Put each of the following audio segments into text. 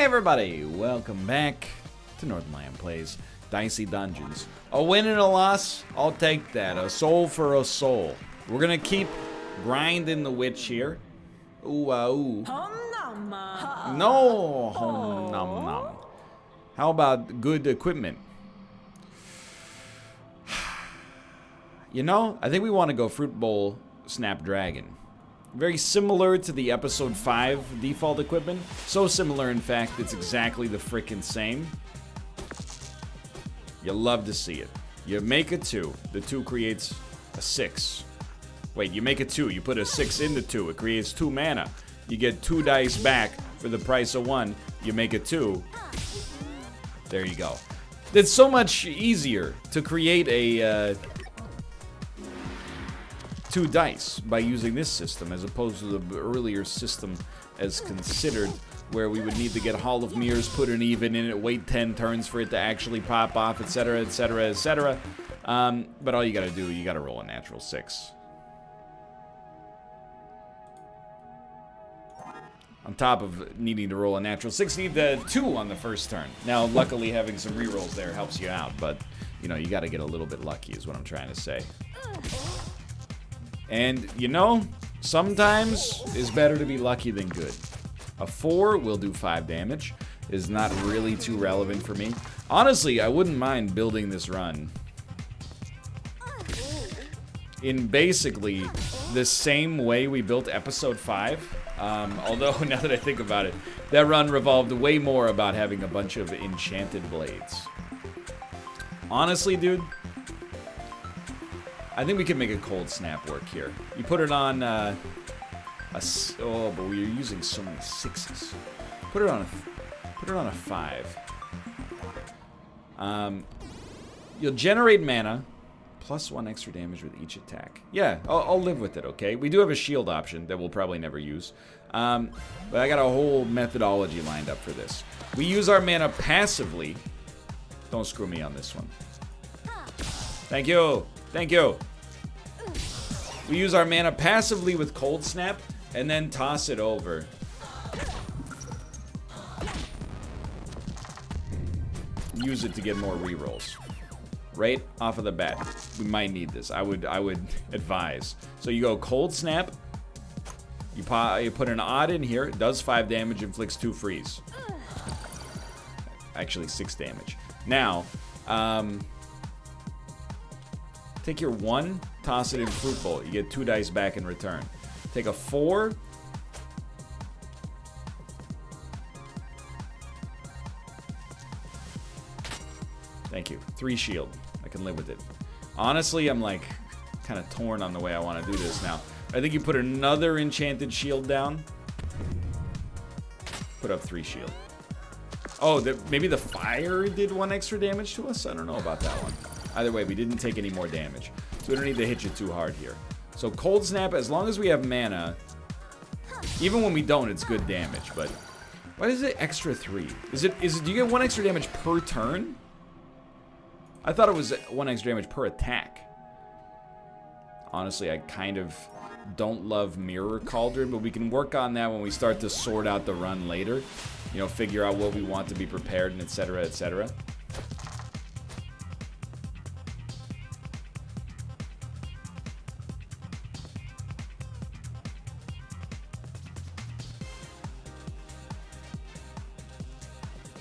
Hey everybody, welcome back to Northernlion Plays Dicey Dungeons. A win and a loss, I'll take that. A soul for a soul. We're gonna keep grinding the witch here. Ooh, ooh. No, hom nom nom. How about good equipment? You know, I think we want to go Fruit Bowl Snapdragon. Very similar to the episode 5 default equipment. So similar, in fact, it's exactly the frickin' same. You love to see it. You make a 2. The 2 creates a 6. Wait, you make a 2. You put a 6 into 2. It creates 2 mana. You get 2 dice back for the price of 1. You make a 2. There you go. It's so much easier to create a 2 dice by using this system as opposed to the earlier system as considered, where we would need to get Hall of Mirrors, put an even in it, wait 10 turns for it to actually pop off, etc, etc, etc. But all you gotta do, you gotta roll a natural 6. On top of needing to roll a natural 6, you need the 2 on the first turn. Now, luckily, having some rerolls there helps you out, but, you know, you gotta get a little bit lucky is what I'm trying to say. And, you know, sometimes it's better to be lucky than good. A 4 will do 5 damage. Is not really too relevant for me. Honestly, I wouldn't mind building this run in basically the same way we built episode 5. Although, now that I think about it, that run revolved way more about having a bunch of enchanted blades. Honestly, dude, I think we can make a cold snap work here. You put it on oh, but we're using so many 6s. Put it on a 5. You'll generate mana, plus 1 extra damage with each attack. Yeah, I'll live with it, okay? We do have a shield option that we'll probably never use. But I got a whole methodology lined up for this. We use our mana passively. Don't screw me on this one. Thank you. Thank you. We use our mana passively with Cold Snap, and then toss it over. Use it to get more rerolls. Right off of the bat. We might need this. I would advise. So you go Cold Snap. You put an odd in here. It does 5 damage, inflicts 2 freeze. Actually, 6 damage. Now, take your 1, toss it in Fruit Bowl. You get 2 dice back in return. Take a 4. Thank you. 3 shield. I can live with it. Honestly, I'm like kind of torn on the way I want to do this now. I think you put another enchanted shield down. Put up 3 shield. Oh, maybe the fire did 1 extra damage to us? I don't know about that one. Either way, we didn't take any more damage. So we don't need to hit you too hard here. So Cold Snap, as long as we have mana, even when we don't, it's good damage. But why is it extra 3? Do you get 1 extra damage per turn? I thought it was 1 extra damage per attack. Honestly, I kind of don't love Mirror Cauldron, but we can work on that when we start to sort out the run later. You know, figure out what we want to be prepared and etc, etc.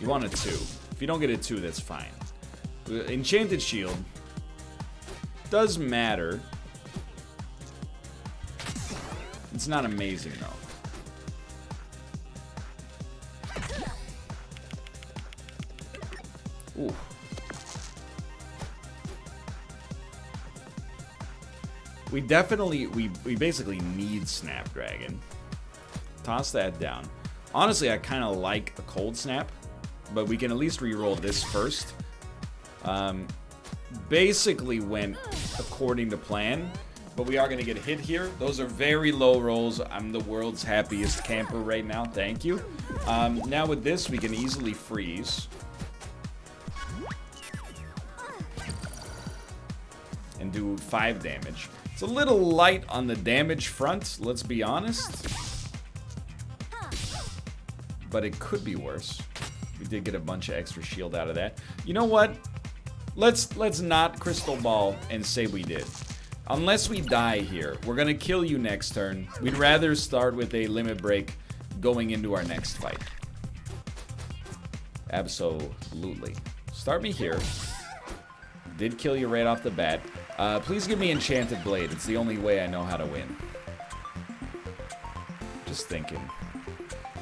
You want a 2. If you don't get a 2, that's fine. Enchanted Shield does matter. It's not amazing, though. Ooh. We basically need Snapdragon. Toss that down. Honestly, I kind of like a Cold Snap, but we can at least re-roll this first. Basically went according to plan, but we are going to get hit here. Those are very low rolls. I'm the world's happiest camper right now. Thank you. Now with this, we can easily freeze. And do 5 damage. It's a little light on the damage front, let's be honest. but it could be worse. We did get a bunch of extra shield out of that. You know what? Let's not crystal ball and say we did. Unless we die here, we're gonna kill you next turn. We'd rather start with a limit break going into our next fight. Absolutely. Start me here. Did kill you right off the bat. Please give me Enchanted Blade. It's the only way I know how to win. Just thinking.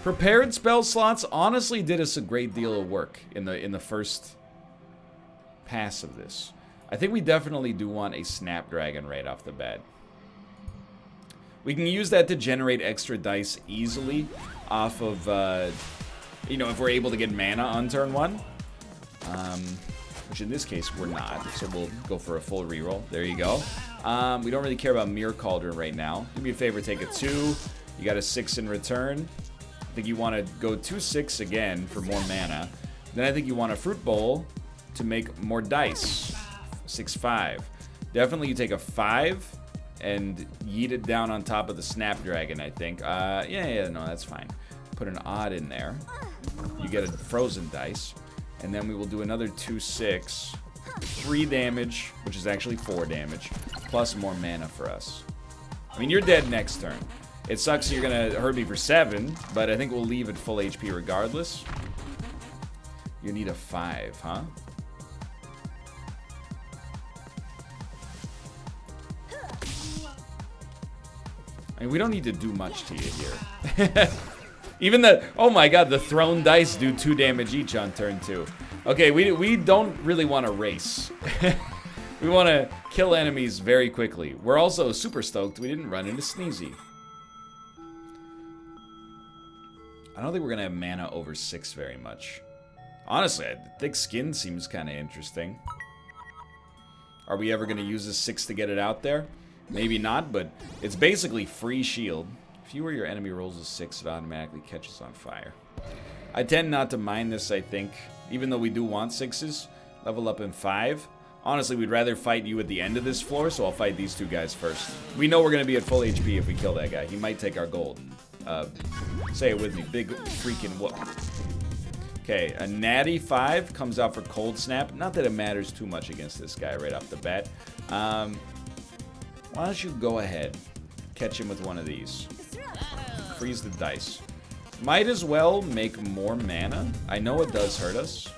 Prepared spell slots honestly did us a great deal of work in the first pass of this. I think we definitely do want a Snapdragon right off the bat. We can use that to generate extra dice easily off of, you know, if we're able to get mana on turn 1. Which in this case, we're not. So we'll go for a full reroll. There you go. We don't really care about Mirror Cauldron right now. Do me a favor, take a 2. You got a 6 in return. I think you want to go 2/6 again for more mana. Then I think you want a Fruit Bowl to make more dice. 6/5. Definitely you take a 5 and yeet it down on top of the Snapdragon, I think. Yeah, no, that's fine. Put an odd in there. You get a frozen dice. And then we will do another 2/6. 3 damage, which is actually 4 damage, plus more mana for us. I mean, you're dead next turn. It sucks you're going to hurt me for 7, but I think we'll leave at full HP regardless. You need a 5, huh? I mean, we don't need to do much to you here. Even the, oh my god, the thrown dice do 2 damage each on turn 2. Okay, we don't really want to race. We want to kill enemies very quickly. We're also super stoked we didn't run into Sneezy. I don't think we're going to have mana over 6 very much. Honestly, Thick Skin seems kind of interesting. Are we ever going to use a 6 to get it out there? Maybe not, but it's basically free shield. If you or your enemy rolls a 6, it automatically catches on fire. I tend not to mind this, I think. Even though we do want 6s. Level up in 5. Honestly, we'd rather fight you at the end of this floor, so I'll fight these 2 guys first. We know we're going to be at full HP if we kill that guy. He might take our gold. Say it with me. Big freaking whoop. Okay, a natty 5 comes out for Cold Snap. Not that it matters too much against this guy right off the bat. Why don't you go ahead. Catch him with one of these. Freeze the dice. Might as well make more mana. I know it does hurt us.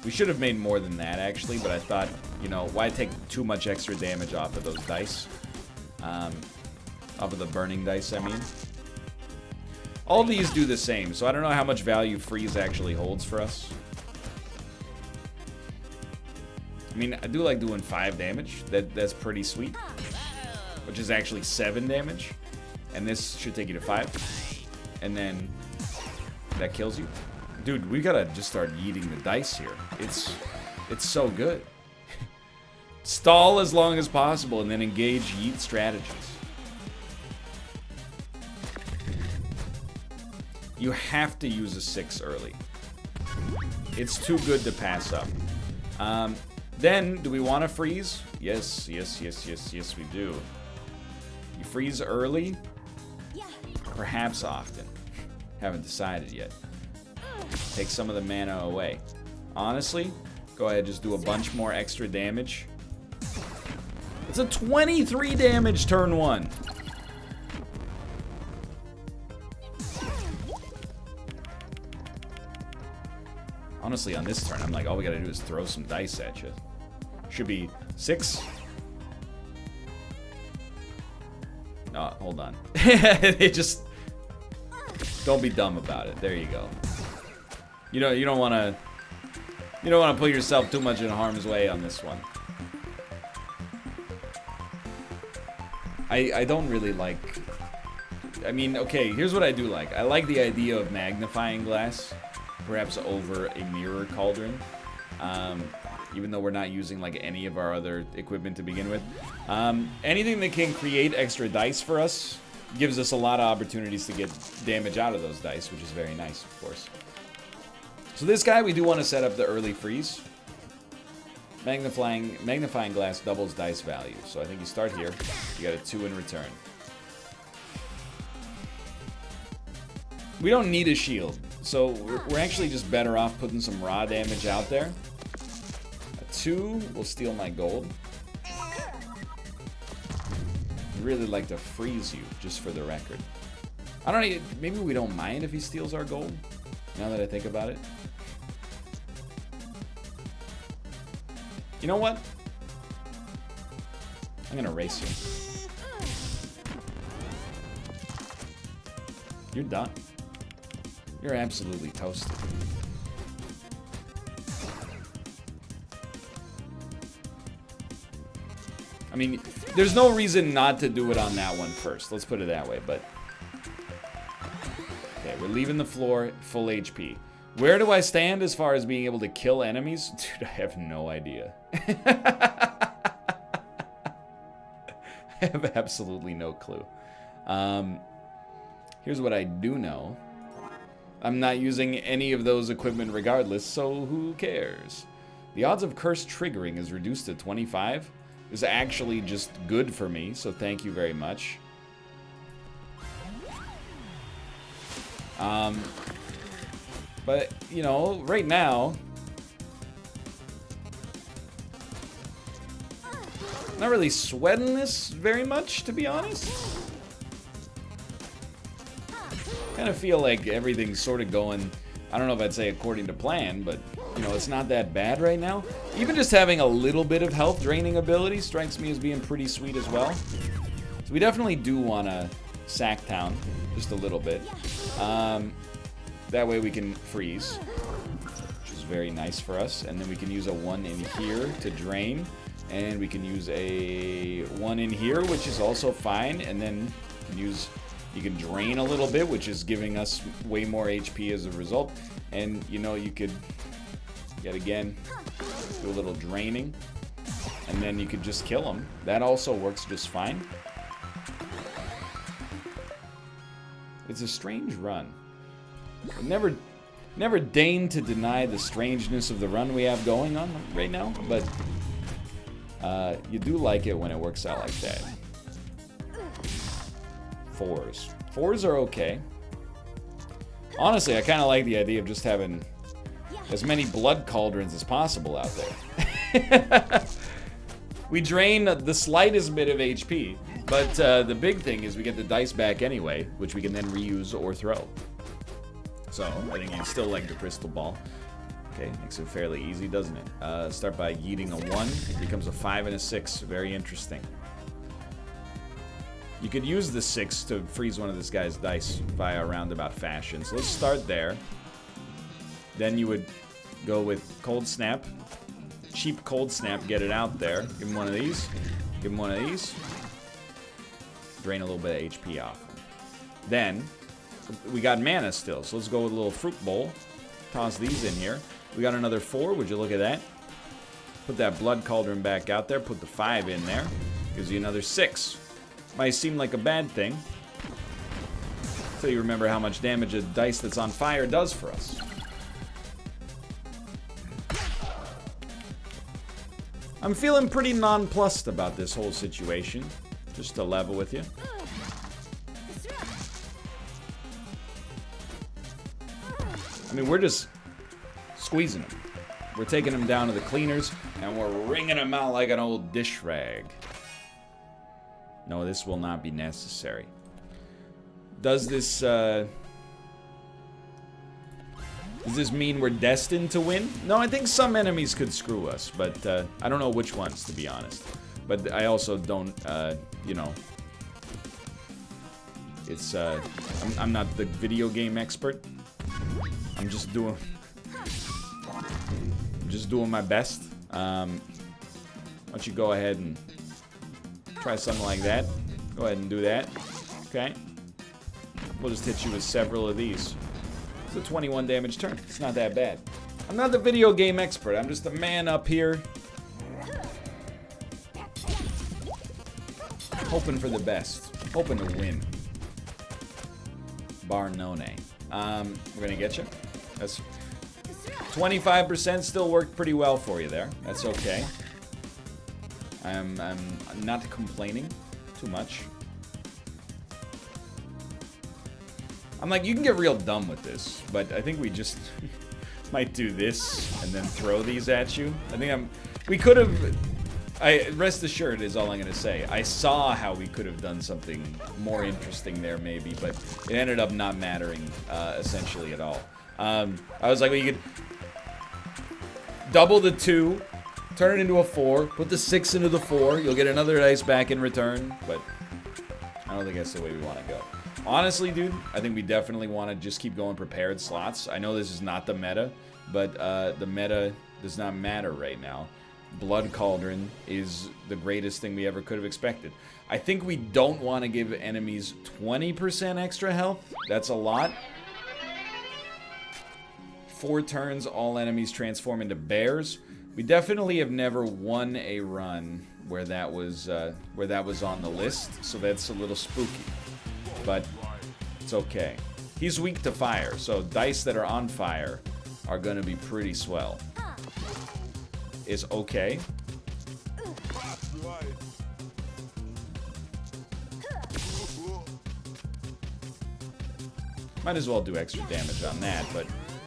We should have made more than that, actually, but I thought, you know, why take too much extra damage off of those dice? Off of the burning dice, I mean. All these do the same, so I don't know how much value freeze actually holds for us. I mean, I do like doing 5 damage. That's pretty sweet. Which is actually 7 damage. And this should take you to 5. And then that kills you. Dude, we gotta just start yeeting the dice here. It's so good. Stall as long as possible and then engage yeet strategies. You have to use a 6 early. It's too good to pass up. Then, do we want to freeze? Yes, we do. You freeze early? Yeah. Perhaps often. Haven't decided yet. Take some of the mana away. Honestly, go ahead, just do a bunch more extra damage. It's a 23 damage turn 1. Honestly, on this turn, I'm like, all we gotta do is throw some dice at you. Should be 6. No, hold on. It just... Don't be dumb about it. There you go. You know, you don't want to put yourself too much in harm's way on this one. I don't really like... I mean, okay, here's what I do like. I like the idea of magnifying glass. Perhaps over a mirror cauldron. Even though we're not using like any of our other equipment to begin with. Anything that can create extra dice for us gives us a lot of opportunities to get damage out of those dice, which is very nice, of course. So this guy, we do want to set up the early freeze. Magnifying glass doubles dice value. So I think you start here. You got a 2 in return. We don't need a shield, so we're actually just better off putting some raw damage out there. A 2 will steal my gold. I'd really like to freeze you, just for the record. I don't know, maybe we don't mind if he steals our gold, now that I think about it. You know what? I'm gonna race you. You're done. You're absolutely toasted. I mean, there's no reason not to do it on that one first. Let's put it that way, but... Okay, we're leaving the floor full HP. Where do I stand as far as being able to kill enemies? Dude, I have no idea. I have absolutely no clue. Here's what I do know. I'm not using any of those equipment regardless, so who cares? The odds of curse triggering is reduced to 25. Is actually just good for me, so thank you very much. But, you know, right now, not really sweating this very much, to be honest. Kind of feel like everything's sort of going, I don't know if I'd say according to plan, but, you know, it's not that bad right now. Even just having a little bit of health draining ability strikes me as being pretty sweet as well. So we definitely do want to sack town just a little bit. That way we can freeze, which is very nice for us. And then we can use a 1 in here to drain. And we can use a 1 in here, which is also fine. And then you can drain a little bit, which is giving us way more HP as a result. And, you know, you could, yet again, do a little draining. And then you could just kill them. That also works just fine. It's a strange run. I never deign to deny the strangeness of the run we have going on right now, but you do like it when it works out like that. 4s. 4s are okay. Honestly, I kind of like the idea of just having as many blood cauldrons as possible out there. We drain the slightest bit of HP, but the big thing is we get the dice back anyway, which we can then reuse or throw. So, I think you still like the crystal ball. Okay, makes it fairly easy, doesn't it? Start by yeeting a 1. It becomes a 5 and a 6. Very interesting. You could use the 6 to freeze one of this guy's dice via a roundabout fashion. So let's start there. Then you would go with Cold Snap. Cheap Cold Snap, get it out there. Give him one of these. Give him one of these. Drain a little bit of HP off. Then, we got mana still, so let's go with a little Fruit Bowl. Toss these in here. We got another 4, would you look at that? Put that Blood Cauldron back out there, put the 5 in there. Gives you another 6. Might seem like a bad thing, until you remember how much damage a dice that's on fire does for us. I'm feeling pretty nonplussed about this whole situation, just to level with you. I mean, we're just squeezing them. We're taking them down to the cleaners, and we're wringing them out like an old dish rag. No, this will not be necessary. Does this mean we're destined to win? No, I think some enemies could screw us, but I don't know which ones, to be honest. But I also don't, you know... It's, I'm not the video game expert. I'm just doing my best. Why don't you go ahead and try something like that. Go ahead and do that. Okay. We'll just hit you with several of these. It's a 21 damage turn. It's not that bad. I'm not the video game expert. I'm just a man up here hoping for the best. Hoping to win. Bar no name. We're gonna get you. That's 25% still worked pretty well for you there. That's okay. I'm not complaining too much. I'm like, you can get real dumb with this, but I think we just might do this and then throw these at you. I think we could have, rest assured is all I'm gonna say. I saw how we could have done something more interesting there maybe, but it ended up not mattering essentially at all. I was like, well, you could double the 2, turn it into a 4, put the 6 into the 4, you'll get another dice back in return, but I don't think that's the way we want to go. Honestly, dude, I think we definitely want to just keep going prepared slots. I know this is not the meta, but the meta does not matter right now. Blood Cauldron is the greatest thing we ever could have expected. I think we don't want to give enemies 20% extra health. That's a lot. 4 turns, all enemies transform into bears. We definitely have never won a run where that was on the list, so that's a little spooky. But it's okay. He's weak to fire, so dice that are on fire are gonna be pretty swell. Is okay. Might as well do extra damage on that, but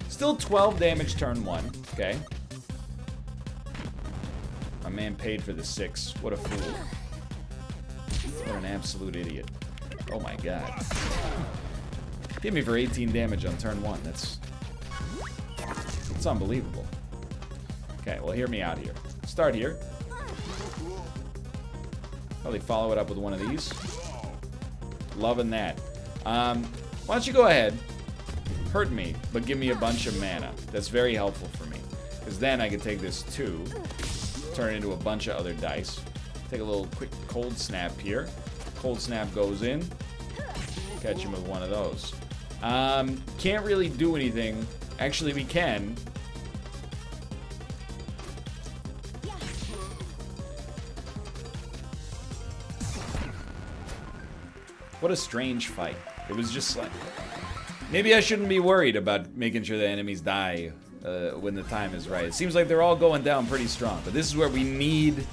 still 12 damage turn 1, okay? My man paid for the 6. What a fool. What an absolute idiot. Oh my god. Hit me for 18 damage on turn 1. That's unbelievable. Okay, well, hear me out here. Start here. Probably follow it up with one of these. Loving that. Why don't you go ahead, hurt me, but give me a bunch of mana. That's very helpful for me. Because then I can take this 2, turn it into a bunch of other dice. Take a little quick cold snap here. Cold snap goes in. Catch him with one of those. Can't really do anything. Actually, we can. What a strange fight. It was just like... Maybe I shouldn't be worried about making sure the enemies die when the time is right. It seems like they're all going down pretty strong, but this is where we need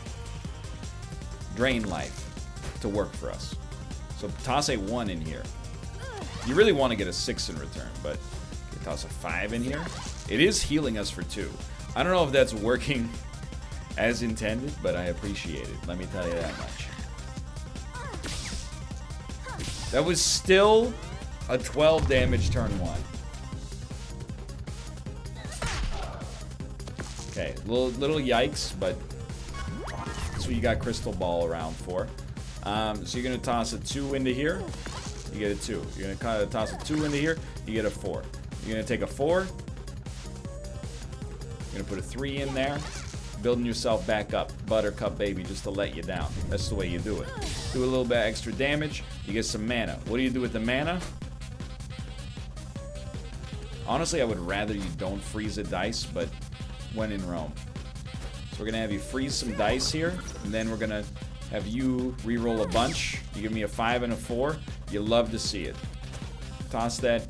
drain life to work for us. So toss a 1 in here. You really want to get a 6 in return, but toss a 5 in here. It is healing us for 2. I don't know if that's working as intended, but I appreciate it. Let me tell you that much. That was still a 12 damage turn 1. Okay, little yikes, but that's what you got Crystal Ball around for. So you're going to toss a 2 into here, you get a 2. You're going to kind of toss a 2 into here, you get a 4. You're going to take a 4, you're going to put a 3 in there, building yourself back up. Buttercup, baby, just to let you down. That's the way you do it. Do a little bit extra damage, you get some mana. What do you do with the mana? Honestly, I would rather you don't freeze a dice, but when in Rome. So we're going to have you freeze some dice here, and then we're going to have you re-roll a bunch. You give me a 5 and a 4. You love to see it. Toss that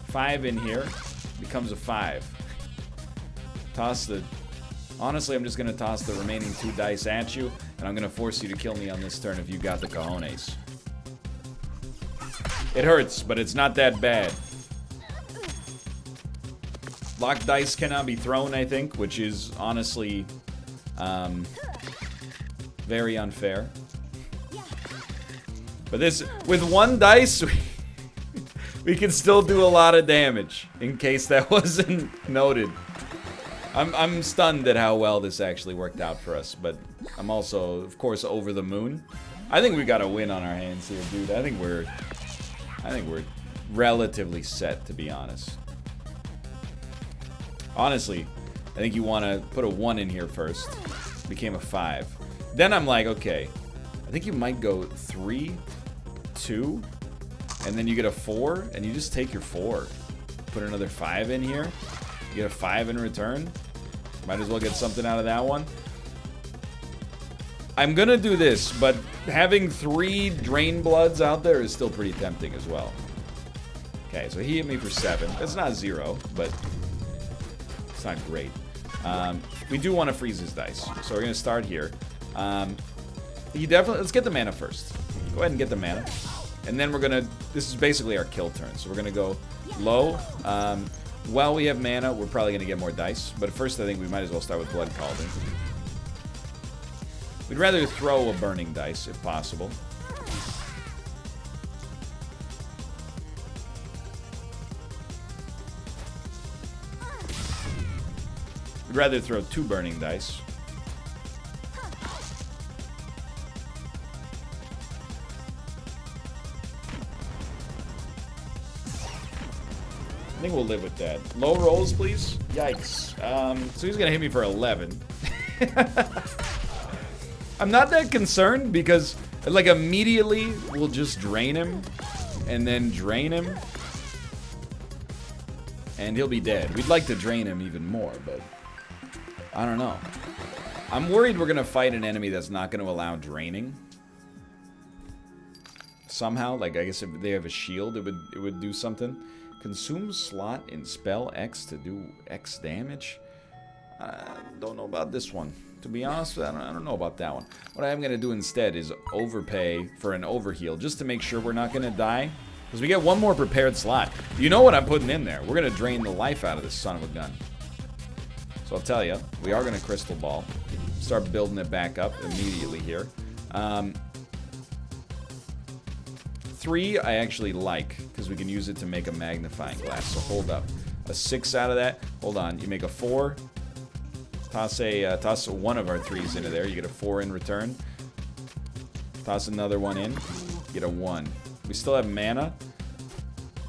5 in here. Becomes a 5. Toss the... Honestly, I'm just going to toss the remaining 2 dice at you, and I'm going to force you to kill me on this turn if you got the cojones. It hurts, but it's not that bad. Locked dice cannot be thrown, I think, which is honestly very unfair. But this, with 1 dice, we can still do a lot of damage, in case that wasn't noted. I'm stunned at how well this actually worked out for us, but I'm also, of course, over the moon. I think we got a win on our hands here, dude. I think we're relatively set, to be honest. Honestly, I think you want to put a 1 in here first. Became a 5. Then I'm like, okay, I think you might go 3, 2, and then you get a 4, and you just take your 4. Put another 5 in here. You get a 5 in return. Might as well get something out of that one. I'm gonna do this, but having 3 Drain Bloods out there is still pretty tempting as well. Okay, so he hit me for 7. That's not 0, but it's not great. We do want to freeze his dice, so we're gonna start here. Let's get the mana first. Go ahead and get the mana. And then we're gonna, this is basically our kill turn. So we're gonna go low. While we have mana, we're probably gonna get more dice. But first I think we might as well start with Blood Cauldron. We'd rather throw a burning dice if possible. We'd rather throw 2 burning dice. I think we'll live with that. Low rolls, please. Yikes. So he's gonna hit me for 11. I'm not that concerned because, like, immediately we'll just drain him and then drain him. And he'll be dead. We'd like to drain him even more, but I don't know. I'm worried we're gonna fight an enemy that's not gonna allow draining. Somehow, like, I guess if they have a shield, it would do something. Consume slot in spell X to do X damage. Don't know about this one. To be honest, I don't know about that one. What I'm going to do instead is overpay for an overheal just to make sure we're not going to die. Because we get one more prepared slot. You know what I'm putting in there. We're going to drain the life out of this son of a gun. So I'll tell you, we are going to Crystal Ball. Start building it back up immediately here. 3 I actually like, because we can use it to make a magnifying glass. So hold up. A 6 out of that. Hold on. You make a 4. Toss one of our 3s into there. You get a 4 in return. Toss another one in. Get a 1. We still have mana.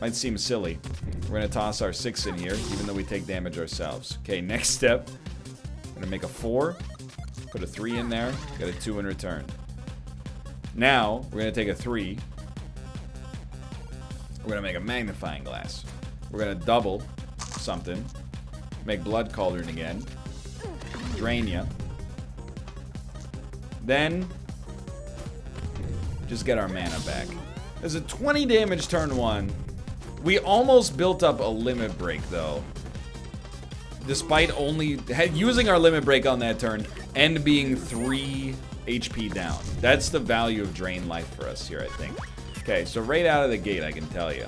Might seem silly. We're going to toss our 6 in here, even though we take damage ourselves. Okay, next step. I'm going to make a 4. Put a 3 in there. Get a 2 in return. Now, we're going to take a 3. We're going to make a magnifying glass. We're going to double something. Make Blood Cauldron again. Drain ya. Then, just get our mana back. There's a 20 damage turn 1. We almost built up a limit break, though. Despite only using our limit break on that turn and being 3 HP down. That's the value of drain life for us here, I think. Okay, so right out of the gate, I can tell you.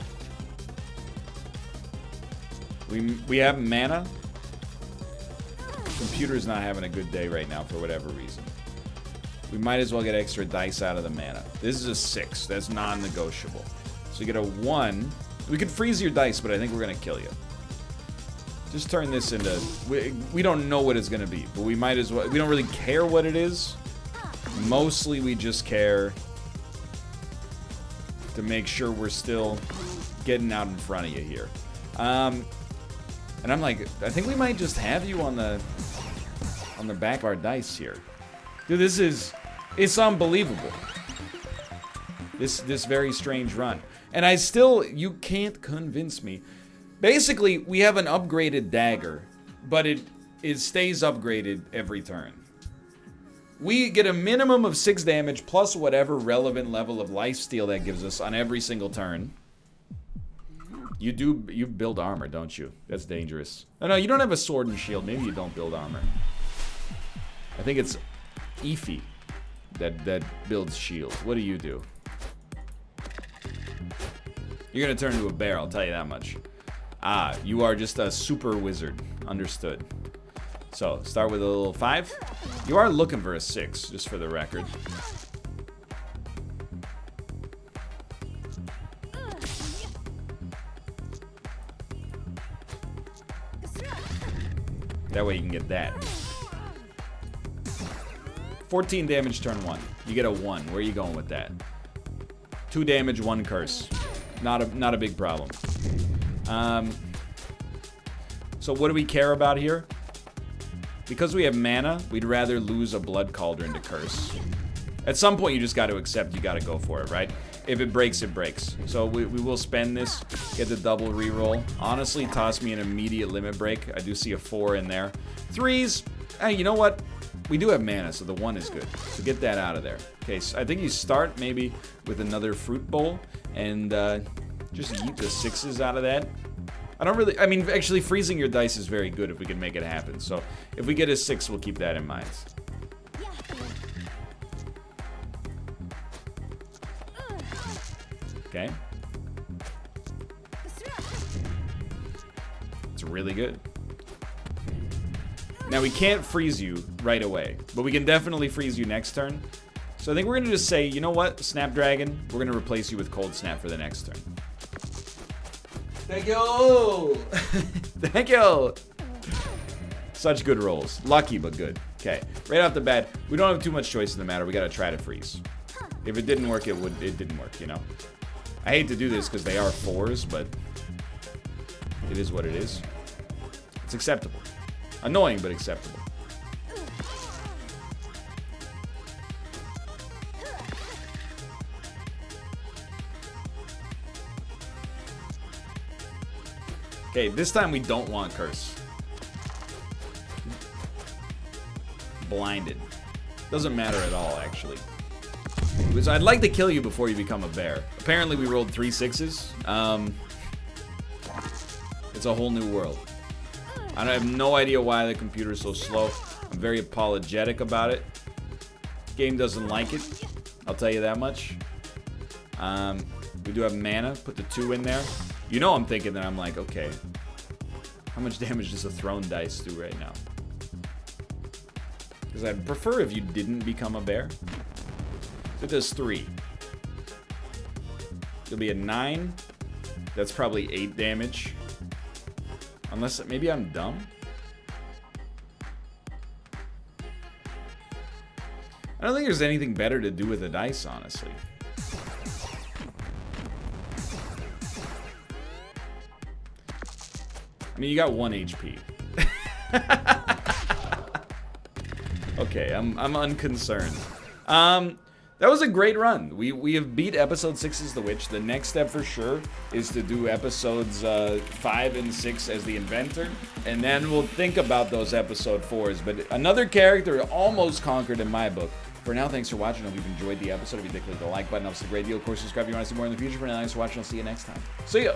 We have mana. Computer's not having a good day right now for whatever reason. We might as well get extra dice out of the mana. This is a 6. That's non-negotiable. So you get a 1. We could freeze your dice, but I think we're going to kill you. Just turn this into... We don't know what it's going to be, but we might as well... We don't really care what it is. Mostly we just care to make sure we're still getting out in front of you here. And I'm like, I think we might just have you on the back of our dice here. Dude, it's unbelievable. This very strange run. And you can't convince me. Basically, we have an upgraded dagger, but it stays upgraded every turn. We get a minimum of 6 damage plus whatever relevant level of lifesteal that gives us on every single turn. You build armor, don't you? That's dangerous. Oh, no, you don't have a sword and shield. Maybe you don't build armor. I think it's Efi that builds shield. What do you do? You're gonna turn into a bear, I'll tell you that much. Ah, you are just a super wizard. Understood. So, start with a little 5. You are looking for a 6, just for the record. That way you can get that. 14 damage turn 1. You get a 1. Where are you going with that? 2 damage, 1 curse. Not a big problem. So what do we care about here? Because we have mana, we'd rather lose a Blood Cauldron to curse. At some point you just got to accept you got to go for it, right? If it breaks, it breaks. So we will spend this, get the double reroll. Honestly, toss me an immediate limit break. I do see a 4 in there. 3s, hey, you know what? We do have mana, so the 1 is good. So get that out of there. Okay, so I think you start maybe with another fruit bowl and just yeet the 6s out of that. I mean, actually freezing your dice is very good if we can make it happen. So if we get a 6, we'll keep that in mind. Okay? It's really good. Now, we can't freeze you right away, but we can definitely freeze you next turn. So I think we're going to just say, you know what, Snapdragon, we're going to replace you with Cold Snap for the next turn. Thank you! Thank you! Such good rolls. Lucky, but good. Okay, right off the bat, we don't have too much choice in the matter. We got to try to freeze. If it didn't work, it didn't work, you know? I hate to do this because they are 4s, but it is what it is. It's acceptable. Annoying, but acceptable. Okay, this time we don't want Curse. Blinded. Doesn't matter at all, actually. Because I'd like to kill you before you become a bear. Apparently we rolled 3 6s. It's a whole new world. I have no idea why the computer is so slow. I'm very apologetic about it. Game doesn't like it. I'll tell you that much. We do have mana. Put the 2 in there. You know I'm thinking that I'm like, okay, how much damage does a thrown dice do right now? Because I'd prefer if you didn't become a bear. So it does 3. It'll be a 9. That's probably 8 damage. Unless, maybe I'm dumb? I don't think there's anything better to do with the dice, honestly. I mean, you got 1 HP. Okay, I'm unconcerned. That was a great run. We have beat episode 6 as the witch. The next step for sure is to do episodes 5 and 6 as the inventor, and then we'll think about those episode 4s. But another character almost conquered in my book. For now, thanks for watching. I hope you've enjoyed the episode. If you did, click the like button. Helps a great deal. Of course, subscribe if you want to see more in the future. For now, thanks for watching. I'll see you next time. See ya.